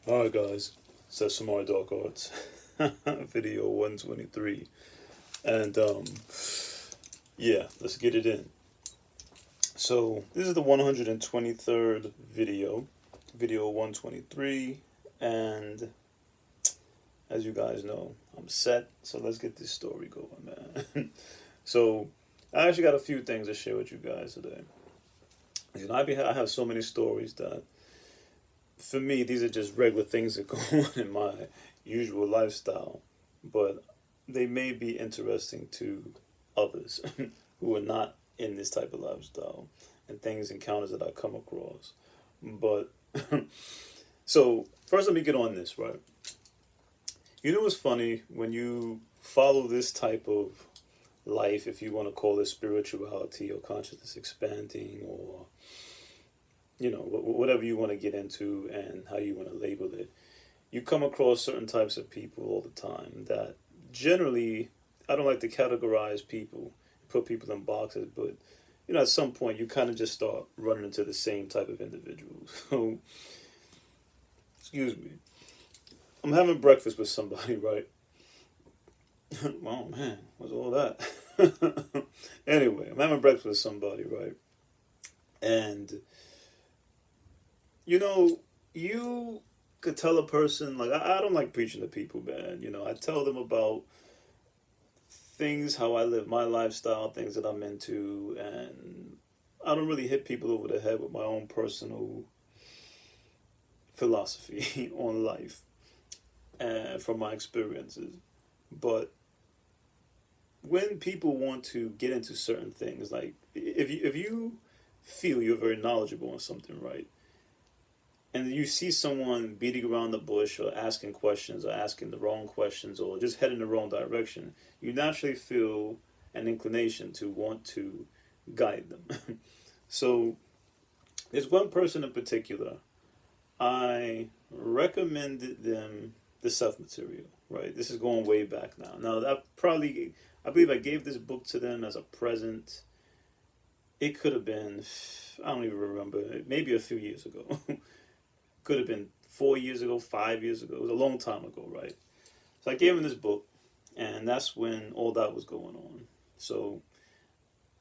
Alright guys, so SUMARI Dark Arts, video 123, and yeah, let's get it in. So this is the 123rd video, video 123, and as you guys know, I'm set, so let's get this story going, man. So I actually got a few things to share with you guys today. I have so many stories that for me, these are just regular things that go on in my usual lifestyle, but they may be interesting to others who are not in this type of lifestyle and things, encounters that I come across. But so, first, let me get on this, right? You know what's funny? When you follow this type of life, if you want to call it spirituality or consciousness expanding or whatever you want to get into and how you want to label it, you come across certain types of people all the time that generally, I don't like to categorize people, put people in boxes, but at some point you kind of just start running into the same type of individuals. So, excuse me, I'm having breakfast with somebody, right? Oh man, what's all that? Anyway, I'm having breakfast with somebody, right? And you could tell a person, like, I don't like preaching to people, man. I tell them about things, how I live my lifestyle, things that I'm into, and I don't really hit people over the head with my own personal philosophy on life and from my experiences. But when people want to get into certain things, like if you feel you're very knowledgeable on something, right? And you see someone beating around the bush or asking questions or asking the wrong questions or just heading the wrong direction, you naturally feel an inclination to want to guide them. So there's one person in particular. I recommended them the self material, right? This is going way back now. Now, I believe I gave this book to them as a present. It could have been, I don't even remember, maybe a few years ago. Could have been 4 years ago, 5 years ago. It was a long time ago, right? So I gave them this book, and that's when all that was going on. So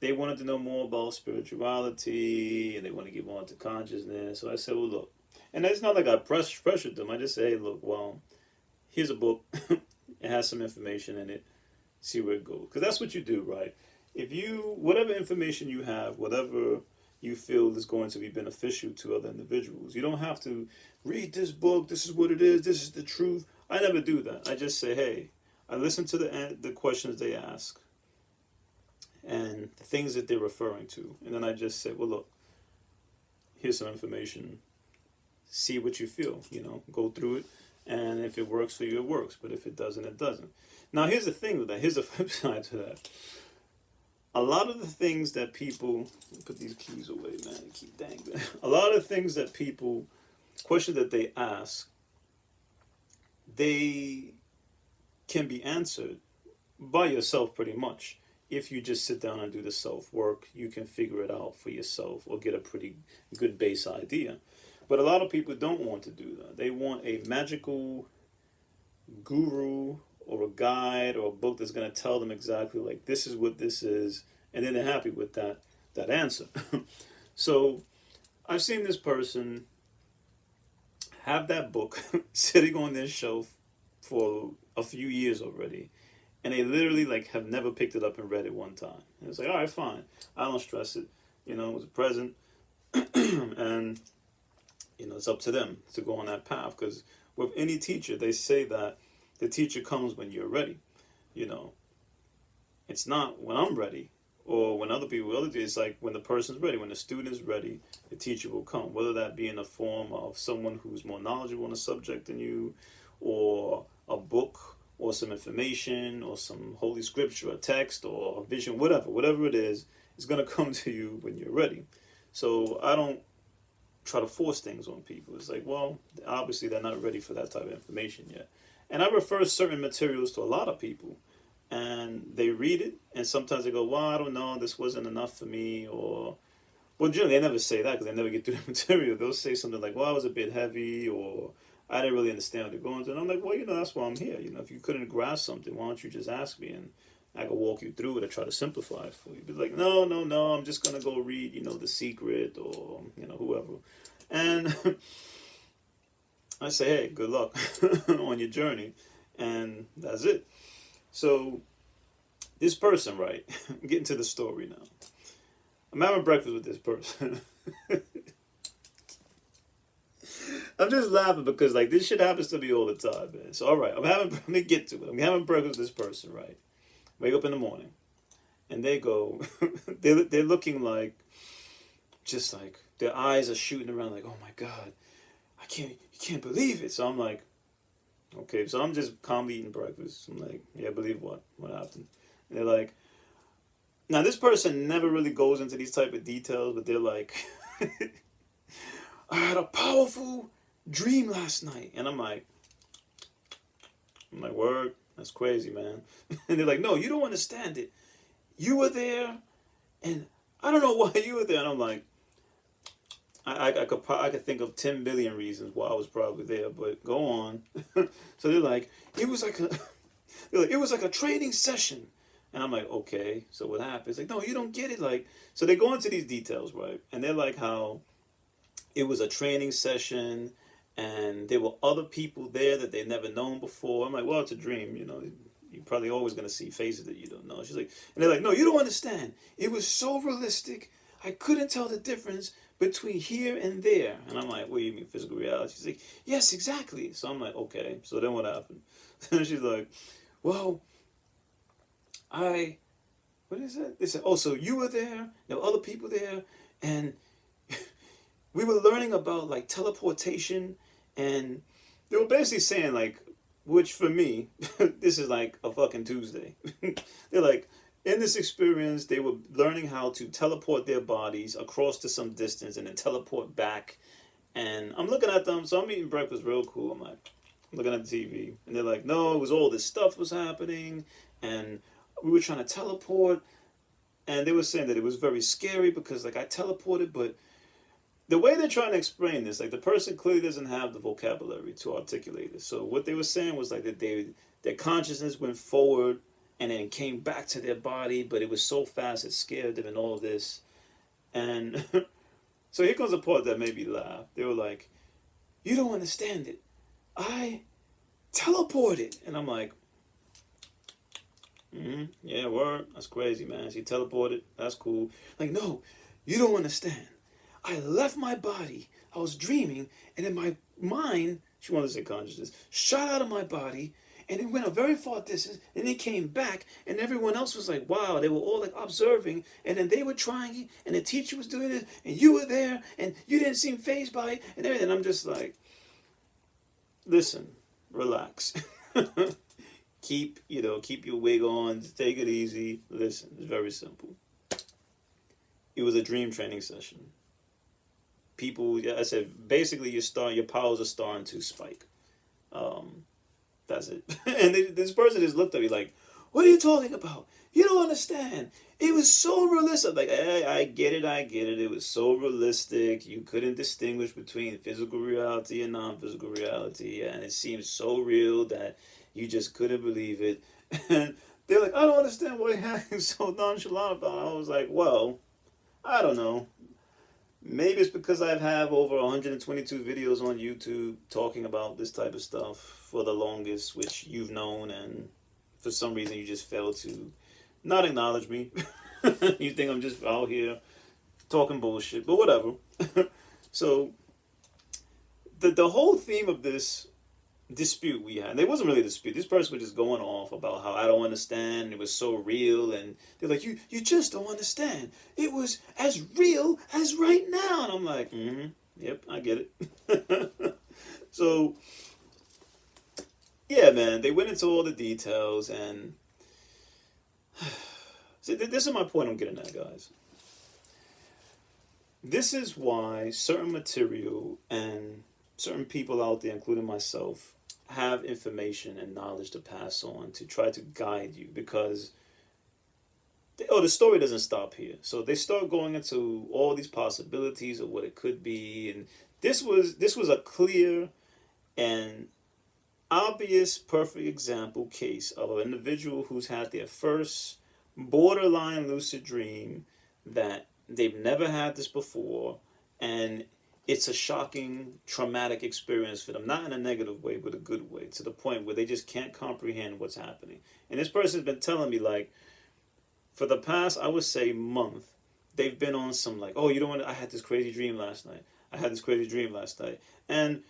they wanted to know more about spirituality, and they want to get more into consciousness. So I said, well, look, and it's not like I pressured them. I just say, hey, look, well, here's a book. It has some information in it. See where it goes. Because that's what you do, right? Whatever information you have, whatever you feel is going to be beneficial to other individuals. You don't have to read this book. This is what it is. This is the truth. I never do that. I just say, hey, I listen to the questions they ask and the things that they're referring to, and then I just say, well, look, here's some information. See what you feel. Go through it, and if it works for you, it works. But if it doesn't, it doesn't. Now, here's the thing with that. Here's the flip side to that. A lot of the things that people put these keys away, man, keep dangling. A lot of things that people questions that they ask, they can be answered by yourself pretty much. If you just sit down and do the self work, you can figure it out for yourself or get a pretty good base idea. But a lot of people don't want to do that. They want a magical guru or a guide or a book that's going to tell them exactly, like, this is what this is, and then they're happy with that answer. So I've seen this person have that book sitting on their shelf for a few years already, and they literally, like, have never picked it up and read it one time. And it's like, all right, fine, I don't stress it. It was a present. And it's up to them to go on that path, because with any teacher, they say that the teacher comes when you're ready. You know, it's not when I'm ready or when other people will. It's like when the person's ready, when the student's ready, the teacher will come. Whether that be in the form of someone who's more knowledgeable on a subject than you, or a book, or some information, or some holy scripture, a text, or a vision, whatever it is, it's gonna come to you when you're ready. So I don't try to force things on people. It's like, well, obviously they're not ready for that type of information yet. And I refer certain materials to a lot of people, and they read it, and sometimes they go, well, I don't know, this wasn't enough for me, or, well, generally they never say that because they never get through the material. They'll say something like, well, I was a bit heavy, or I didn't really understand what they're going through. And I'm like, well, that's why I'm here. If you couldn't grasp something, why don't you just ask me, and I can walk you through it or try to simplify it for you. But like, no, no, no, I'm just gonna go read, The Secret, or whoever. And I say, hey, good luck on your journey, and that's it. So this person, right? Getting to the story now. I'm having breakfast with this person. I'm just laughing because like this shit happens to me all the time, man. So all right, let me get to it. I'm having breakfast with this person, right? Wake up in the morning, and they go, they're looking like, just like their eyes are shooting around, like, oh my god, you can't believe it. So I'm like, okay, so I'm just calmly eating breakfast. I'm like, yeah, believe what? What happened? And they're like, now this person never really goes into these type of details, but they're like, I had a powerful dream last night, and I'm like, word, that's crazy, man. And they're like, no, you don't understand it. You were there, and I don't know why you were there. And I'm like, I could think of 10 billion reasons why I was probably there, but go on. So they're like, it was like a training session. And I'm like, okay, so what happened? It's like, no, you don't get it. Like, so they go into these details, right? And they're like how it was a training session, and there were other people there that they'd never known before. I'm like, well, it's a dream, You're probably always going to see faces that you don't know. She's like, and they're like, no, you don't understand. It was so realistic. I couldn't tell the difference between here and there. And I'm like, what do you mean physical reality? She's like, yes, exactly. So I'm like, okay. So then what happened? And she's like, well, what is it? They said, oh, so you were there, there were other people there, and we were learning about like teleportation, and they were basically saying like, which for me, this is like a fucking Tuesday. They're like, in this experience, they were learning how to teleport their bodies across to some distance and then teleport back. And I'm looking at them, so I'm eating breakfast real cool. I'm like, looking at the TV, and they're like, no, it was all this stuff was happening, and we were trying to teleport, and they were saying that it was very scary because like I teleported, but the way they're trying to explain this, like the person clearly doesn't have the vocabulary to articulate it. So what they were saying was like that their consciousness went forward and then came back to their body, but it was so fast it scared them and all this. And so here comes a part that made me laugh. They were like, you don't understand it. I teleported. And I'm like, yeah, word. That's crazy, man. She teleported. That's cool. Like, no, you don't understand. I left my body. I was dreaming, and then my mind, she wanted to say consciousness, shot out of my body, and it went a very far distance, and it came back, and everyone else was like, wow, they were all like observing, and then they were trying it, and the teacher was doing it, and you were there, and you didn't seem fazed by it, and everything. I'm just like, listen, relax. keep your wig on, take it easy. Listen, it's very simple. It was a dream training session. People, I said, basically your powers are starting to spike. That's it. And this person just looked at me like, what are you talking about? You don't understand. It was so realistic. I'm like, hey, I get it. It was so realistic. You couldn't distinguish between physical reality and non-physical reality. And it seemed so real that you just couldn't believe it. And they're like, I don't understand why you're acting so nonchalant about it. I was like, well, I don't know. Maybe it's because I have over 122 videos on YouTube talking about this type of stuff for the longest, which you've known, and for some reason you just fail to not acknowledge me. You think I'm just out here talking bullshit, but whatever. So the whole theme of this dispute we had, and it wasn't really a dispute, this person was just going off about how I don't understand, it was so real, and they're like, you just don't understand, it was as real as right now. And I'm like, yep, I get it. So yeah, man, they went into all the details, and see, this is my point I'm getting at, guys. This is why certain material and certain people out there, including myself, have information and knowledge to pass on to try to guide you, because the story doesn't stop here. So they start going into all these possibilities of what it could be, and this was a clear An obvious, perfect example case of an individual who's had their first borderline lucid dream that they've never had this before, and it's a shocking, traumatic experience for them, not in a negative way, but a good way, to the point where they just can't comprehend what's happening. And this person's been telling me, like, for the past, I would say, month, they've been on some, like, oh, you don't want to, I had this crazy dream last night. I had this crazy dream last night. And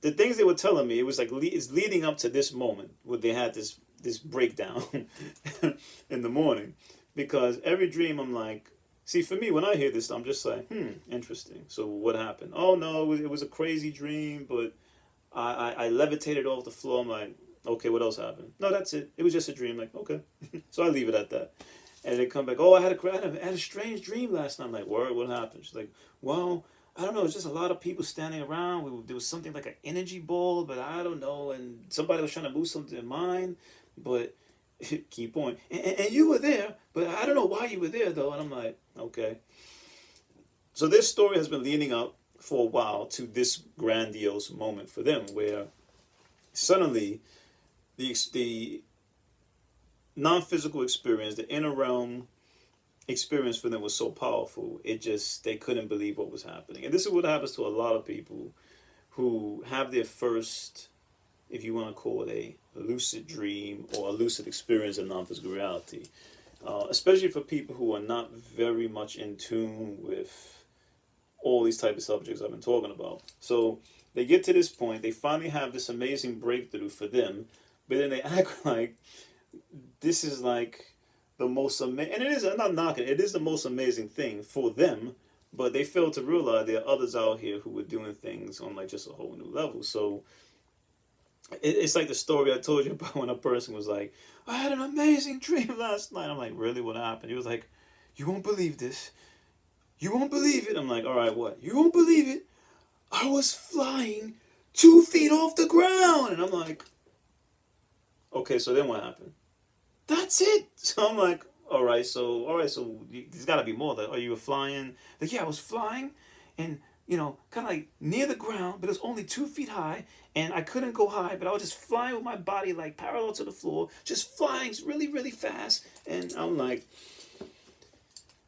the things they were telling me, it was like it's leading up to this moment where they had this breakdown in the morning, because every dream I'm like, see, for me, when I hear this, I'm just like, interesting. So what happened? Oh no, it was a crazy dream, but I levitated off the floor. I'm like, okay, what else happened? No, that's it. It was just a dream. Like, okay, so I leave it at that. And they come back, oh, I had a strange dream last night. I'm like, word, what happened? She's like, well, I don't know. It's just a lot of people standing around. There was something like an energy ball, but I don't know. And somebody was trying to move something in mine, but keep on. And you were there, but I don't know why you were there, though. And I'm like, okay. So this story has been leading up for a while to this grandiose moment for them, where suddenly the non-physical experience, the inner realm experience for them was so powerful, they couldn't believe what was happening. And this is what happens to a lot of people who have their first, if you want to call it a lucid dream or a lucid experience of non-physical reality, especially for people who are not very much in tune with all these type of subjects I've been talking about. So they get to this point, they finally have this amazing breakthrough for them, but then they act like this is like the most amazing, and it is, I'm not knocking it, it is the most amazing thing for them, but they fail to realize there are others out here who are doing things on like just a whole new level. So it's like the story I told you about when a person was like, I had an amazing dream last night. I'm like, really, what happened? He was like, you won't believe this. You won't believe it. I'm like, all right, what? You won't believe it. I was flying 2 feet off the ground. And I'm like, okay, so then what happened? That's it. So I'm like, all right, so there's got to be more. Are you flying? Like, yeah, I was flying, and kind of like near the ground, but it was only 2 feet high, and I couldn't go high, but I was just flying with my body like parallel to the floor, just flying really, really fast. And I'm like,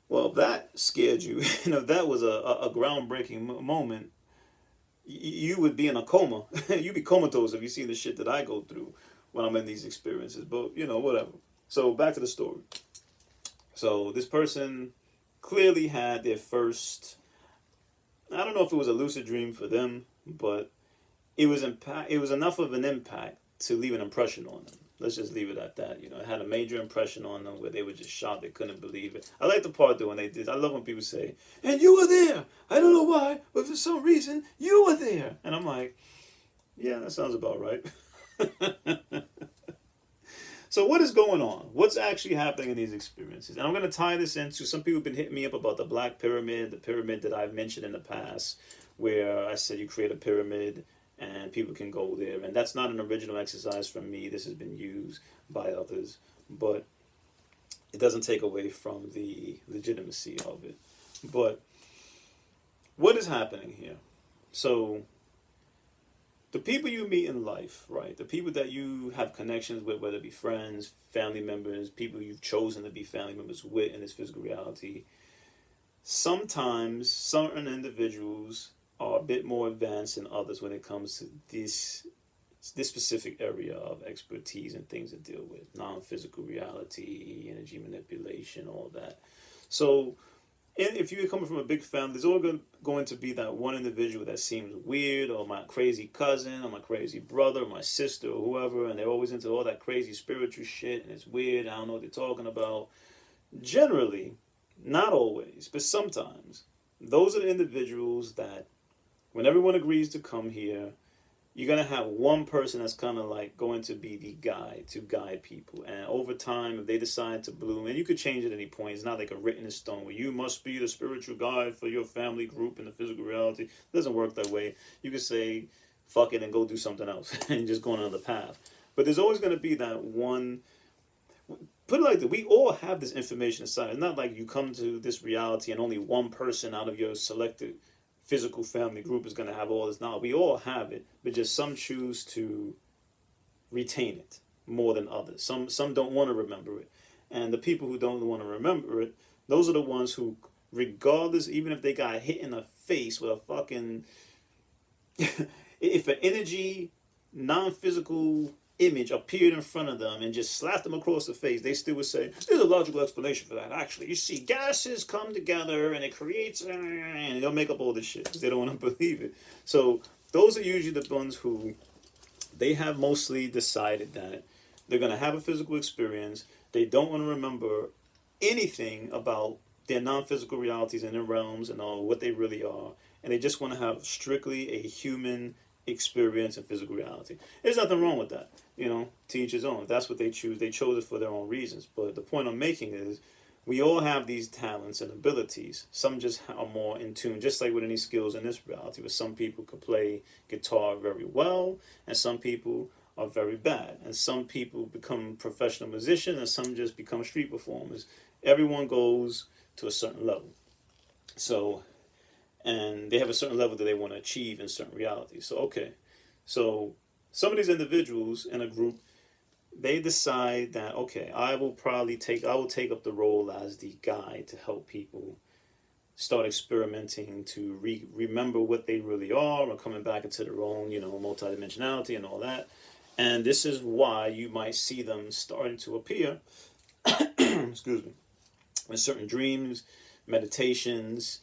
well, that scared you. That was a groundbreaking moment. You would be in a coma. You'd be comatose if you see the shit that I go through when I'm in these experiences. But whatever. So back to the story. So this person clearly had their first, I don't know if it was a lucid dream for them, but it was enough of an impact to leave an impression on them. Let's just leave it at that. It had a major impression on them where they were just shocked. They couldn't believe it. I like the part though when they did. I love when people say, and you were there. I don't know why, but for some reason, you were there. And I'm like, yeah, that sounds about right. So what is going on? What's actually happening in these experiences? And I'm going to tie this into, some people have been hitting me up about the Black Pyramid, the pyramid that I've mentioned in the past, where I said you create a pyramid and people can go there. And that's not an original exercise from me. This has been used by others. But it doesn't take away from the legitimacy of it. But what is happening here? So the people you meet in life, right? The people that you have connections with, whether it be friends, family members, people you've chosen to be family members with in this physical reality, sometimes certain individuals are a bit more advanced than others when it comes to this specific area of expertise and things to deal with. Non-physical reality, energy manipulation, all that. So and if you're coming from a big family, there's always going to be that one individual that seems weird, or my crazy cousin, or my crazy brother, or my sister, or whoever, and they're always into all that crazy spiritual shit, and it's weird, I don't know what they're talking about. Generally, not always, but sometimes, those are the individuals that, when everyone agrees to come here, you're going to have one person that's kind of like going to be the guide to guide people. And over time, if they decide to bloom, and you could change it at any point, it's not like a written in stone where you must be the spiritual guide for your family group in the physical reality. It doesn't work that way. You could say, fuck it, and go do something else and just go on another path. But there's always going to be that one. Put it like that, we all have this information inside. It's not like you come to this reality and only one person out of your selected physical family group is going to have all this knowledge. We all have it, but just some choose to retain it more than others. Some don't want to remember it. And the people who don't want to remember it, those are the ones who, regardless, even if they got hit in the face with a fucking, if an energy, non-physical image appeared in front of them and just slapped them across the face, they still would say, there's a logical explanation for that. Actually, you see, gases come together and it creates, and they'll make up all this shit because they don't want to believe it. So those are usually the ones who, they have mostly decided that they're going to have a physical experience. They don't want to remember anything about their non-physical realities and their realms and all what they really are. And they just want to have strictly a human experience and physical reality. There's nothing wrong with that. You know, to each his own. If that's what they choose, they chose it for their own reasons. But the point I'm making is, we all have these talents and abilities. Some just are more in tune, just like with any skills in this reality, where some people could play guitar very well, and some people are very bad. And some people become professional musicians, and some just become street performers. Everyone goes to a certain level. So, and they have a certain level that they want to achieve in certain realities. So, okay. So, some of these individuals in a group, they decide that, okay, I will take up the role as the guide to help people start experimenting to remember what they really are, or coming back into their own, multidimensionality and all that. And this is why you might see them starting to appear, excuse me, in certain dreams, meditations.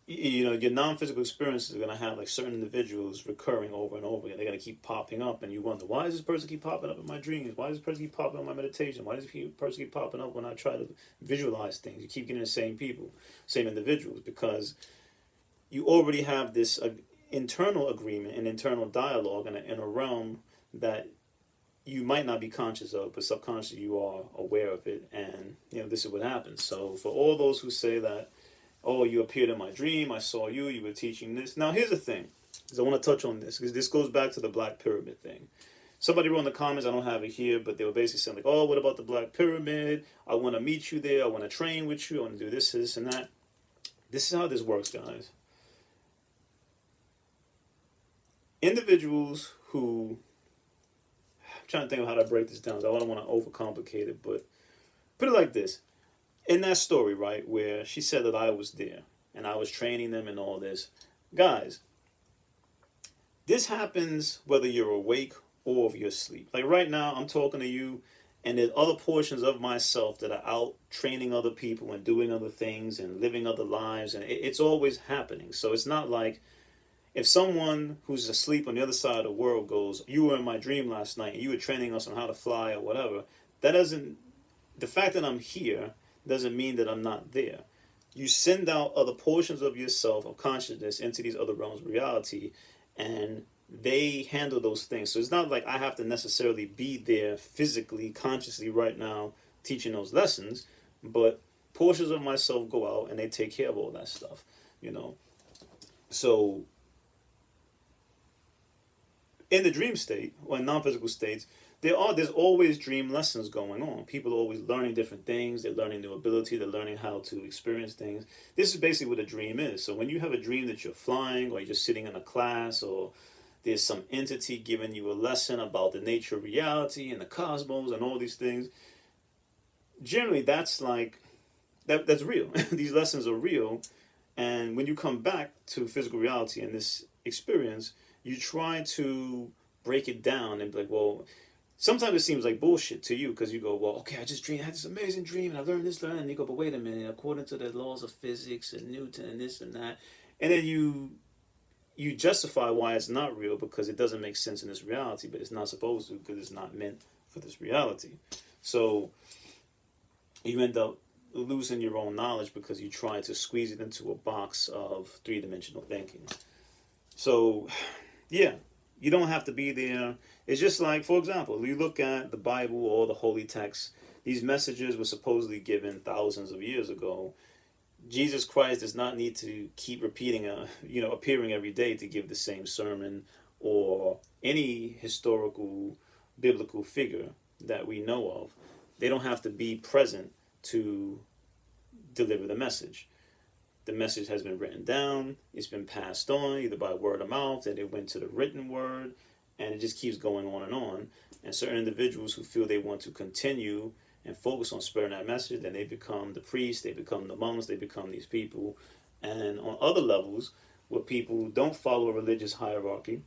Your non-physical experiences are going to have like certain individuals recurring over and over again. They're going to keep popping up, and you wonder, why does this person keep popping up in my dreams? Why does this person keep popping up in my meditation? Why does this person keep popping up when I try to visualize things? You keep getting the same people, same individuals, because you already have this internal agreement and internal dialogue in a realm that you might not be conscious of, but subconsciously you are aware of it, and this is what happens. So for all those who say that, oh, you appeared in my dream, I saw you, you were teaching this. Now, here's the thing, because I want to touch on this, because this goes back to the Black Pyramid thing. Somebody wrote in the comments, I don't have it here, but they were basically saying, like, oh, what about the Black Pyramid? I want to meet you there, I want to train with you, I want to do this, and that. This is how this works, guys. Individuals who, I'm trying to think of how to break this down, so I don't want to overcomplicate it, but put it like this. In that story, right, where she said that I was there and I was training them and all this, guys, this happens whether you're awake or if you're asleep. Like right now, I'm talking to you, and there's other portions of myself that are out training other people and doing other things and living other lives, and it's always happening. So it's not like if someone who's asleep on the other side of the world goes, you were in my dream last night and you were training us on how to fly or whatever, that doesn't, the fact that I'm here doesn't mean that I'm not there. You send out other portions of yourself, of consciousness, into these other realms of reality, and they handle those things. So it's not like I have to necessarily be there physically, consciously right now teaching those lessons, but portions of myself go out and they take care of all that stuff, So in the dream state, or in non-physical states, there's always dream lessons going on. People are always learning different things. They're learning new ability. They're learning how to experience things. This is basically what a dream is. So when you have a dream that you're flying, or you're just sitting in a class, or there's some entity giving you a lesson about the nature of reality and the cosmos and all these things, generally that's real. These lessons are real. And when you come back to physical reality and this experience, you try to break it down and be like, well, sometimes it seems like bullshit to you because you go, well, okay, I had this amazing dream and I learned this, and you go, but wait a minute, according to the laws of physics and Newton and this and that, and then you justify why it's not real because it doesn't make sense in this reality, but it's not supposed to because it's not meant for this reality. So you end up losing your own knowledge because you try to squeeze it into a box of three-dimensional thinking. So, yeah. You don't have to be there. It's just like, for example, you look at the Bible or the holy texts. These messages were supposedly given thousands of years ago. Jesus Christ does not need to keep repeating, appearing every day to give the same sermon, or any historical biblical figure that we know of. They don't have to be present to deliver the message. the message has been written down, it's been passed on either by word of mouth, and it went to the written word, and it just keeps going on. And certain individuals who feel they want to continue and focus on spreading that message, then they become the priests, they become the monks, they become these people. And on other levels, where people don't follow a religious hierarchy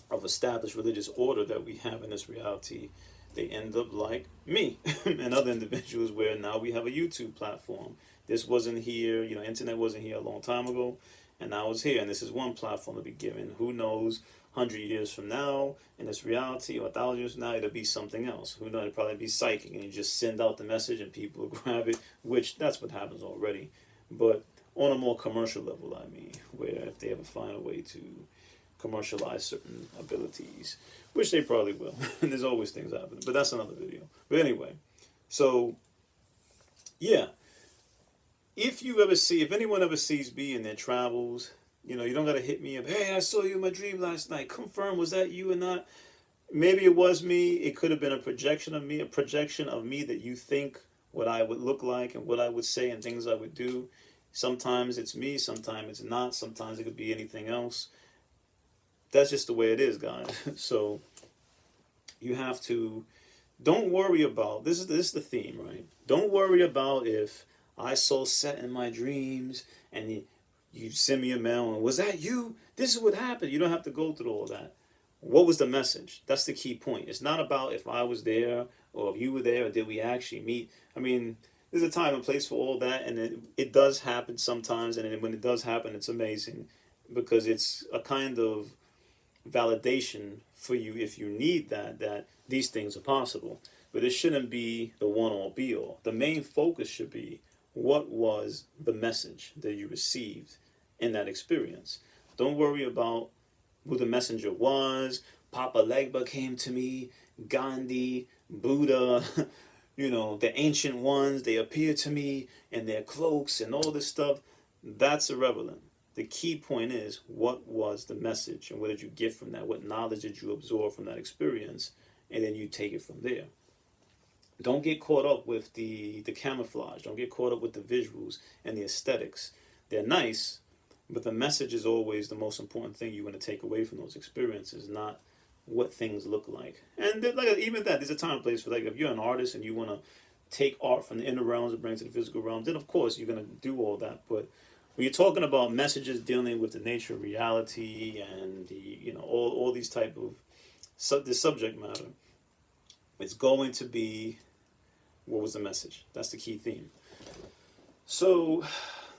of established religious order that we have in this reality, they end up like me and other individuals, where now we have a YouTube platform. This wasn't here, internet wasn't here a long time ago, and now it's here, and this is one platform to be given. Who knows, 100 years from now, in this reality, or 1,000 years from now, it'll be something else. Who knows, it'll probably be psychic, and you just send out the message and people will grab it, which that's what happens already. But on a more commercial level, I mean, where if they ever find a way to commercialize certain abilities, which they probably will. And there's always things happening, but that's another video. But anyway, so yeah, if anyone ever sees me in their travels, you don't got to hit me up. Hey, I saw you in my dream last night. Confirm, was that you or not? Maybe it was me. It could have been a projection of me that you think what I would look like and what I would say and things I would do. Sometimes it's me, sometimes it's not, sometimes it could be anything else. That's just the way it is, guys. So you have to, don't worry about, this is the theme, right? Don't worry about if I saw Set in my dreams and you send me a mail and, was that you? This is what happened. You don't have to go through all that. What was the message? That's the key point. It's not about if I was there or if you were there or did we actually meet. I mean, there's a time and place for all that, and it does happen sometimes, and when it does happen, it's amazing, because it's a kind of validation for you, if you need that these things are possible. But it shouldn't be the one-all be-all. The main focus should be, what was the message that you received in that experience? Don't worry about who the messenger was. Papa Legba came to me, Gandhi, Buddha, the ancient ones, they appear to me in their cloaks and all this stuff. That's irrelevant. The key point is, what was the message and what did you get from that? What knowledge did you absorb from that experience? And then you take it from there. Don't get caught up with the camouflage. Don't get caught up with the visuals and the aesthetics. They're nice, but the message is always the most important thing you want to take away from those experiences, not what things look like. And even that, there's a time and place for, if you're an artist and you want to take art from the inner realms and bring it to the physical realms, then of course you're going to do all that. But when you're talking about messages dealing with the nature of reality and all these type of the subject matter, it's going to be, what was the message? That's the key theme. So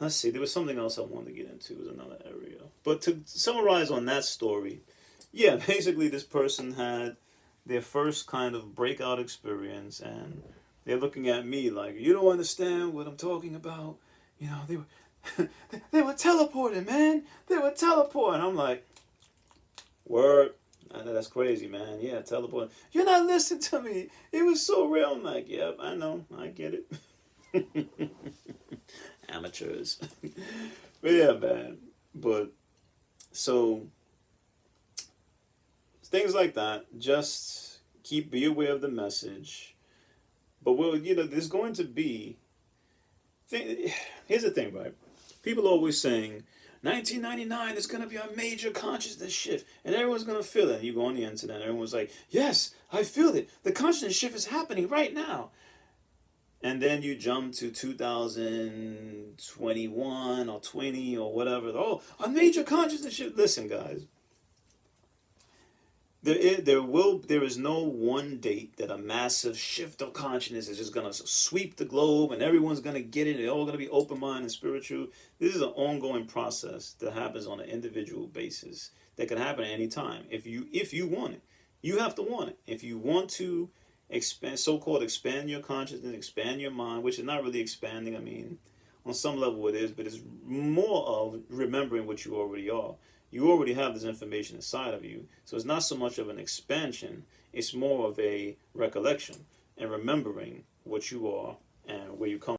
let's see, there was something else I wanted to get into. It was another area. But to summarize on that story, yeah, basically this person had their first kind of breakout experience, and they're looking at me like, you don't understand what I'm talking about. They were they were teleporting, man. They were teleporting. I'm like, word. I know, that's crazy, man. Yeah, teleporting. You're not listening to me. It was so real. I'm like, yep, I know. I get it. Amateurs. But yeah, man. But so things like that. Just be aware of the message. But there's going to be. Here's the thing, right? People are always saying, 1999 is going to be a major consciousness shift, and everyone's going to feel it. And you go on the internet, and everyone's like, yes, I feel it. The consciousness shift is happening right now. And then you jump to 2021 or 20 or whatever. Oh, a major consciousness shift. Listen, guys. There is no one date that a massive shift of consciousness is just going to sweep the globe and everyone's going to get it. They're all going to be open-minded and spiritual. This is an ongoing process that happens on an individual basis that can happen at any time. If you want it, you have to want it. If you want to so-called expand your consciousness, expand your mind, which is not really expanding. I mean, on some level it is, but it's more of remembering what you already are. You already have this information inside of you. So it's not so much of an expansion. It's more of a recollection and remembering what you are and where you come